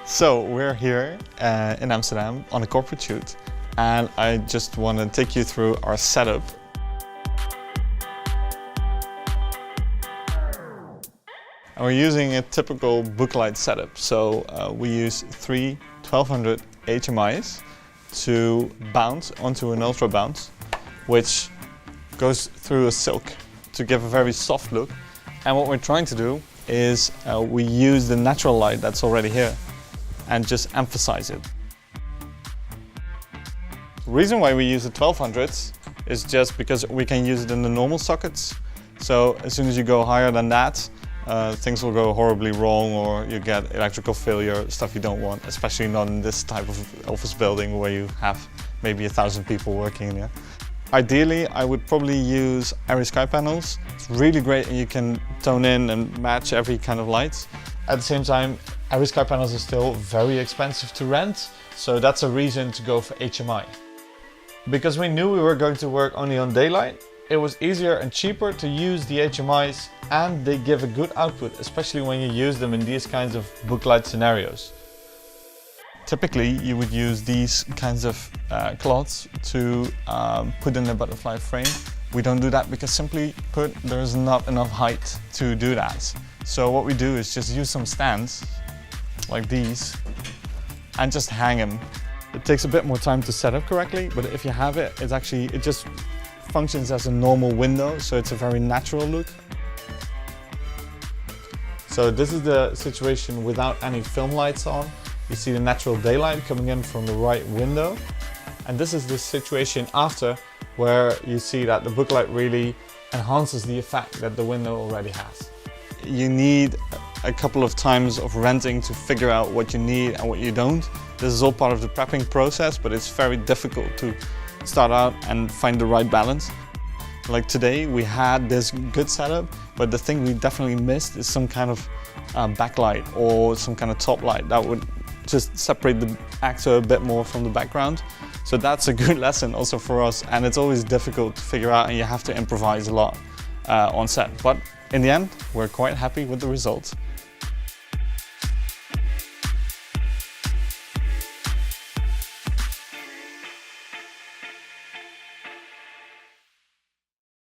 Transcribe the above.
So we're here in Amsterdam on a corporate shoot, and I just want to take you through our setup. And we're using a typical booklight setup. So we use three 1200 HMIs to bounce onto an ultra bounce, which goes through a silk to give a very soft look. And what we're trying to do is we use the natural light that's already here and just emphasize it. The reason why we use the 1200s is just because we can use it in the normal sockets. So as soon as you go higher than that, things will go horribly wrong, or you get electrical failure, stuff you don't want, especially not in this type of office building where you have maybe 1,000 people working in here. Ideally, I would probably use RED Sky panels. It's really great, and you can tone in and match every kind of light. At the same time, RED Sky panels are still very expensive to rent, so that's a reason to go for HMI. Because we knew we were going to work only on daylight, it was easier and cheaper to use the HMIs, and they give a good output, especially when you use them in these kinds of booklight scenarios. Typically, you would use these kinds of cloths to put in a butterfly frame. We don't do that because, simply put, there's not enough height to do that. So what we do is just use some stands like these and just hang them. It takes a bit more time to set up correctly, but if you have it, it just functions as a normal window, so it's a very natural look. So this is the situation without any film lights on. You see the natural daylight coming in from the right window. And this is the situation after, where you see that the booklight really enhances the effect that the window already has. You need a couple of times of renting to figure out what you need and what you don't. This is all part of the prepping process, but it's very difficult to start out and find the right balance. Like today, we had this good setup, but the thing we definitely missed is some kind of backlight or some kind of top light that would just separate the actor a bit more from the background. So that's a good lesson also for us, and it's always difficult to figure out, and you have to improvise a lot on set. But in the end, we're quite happy with the result.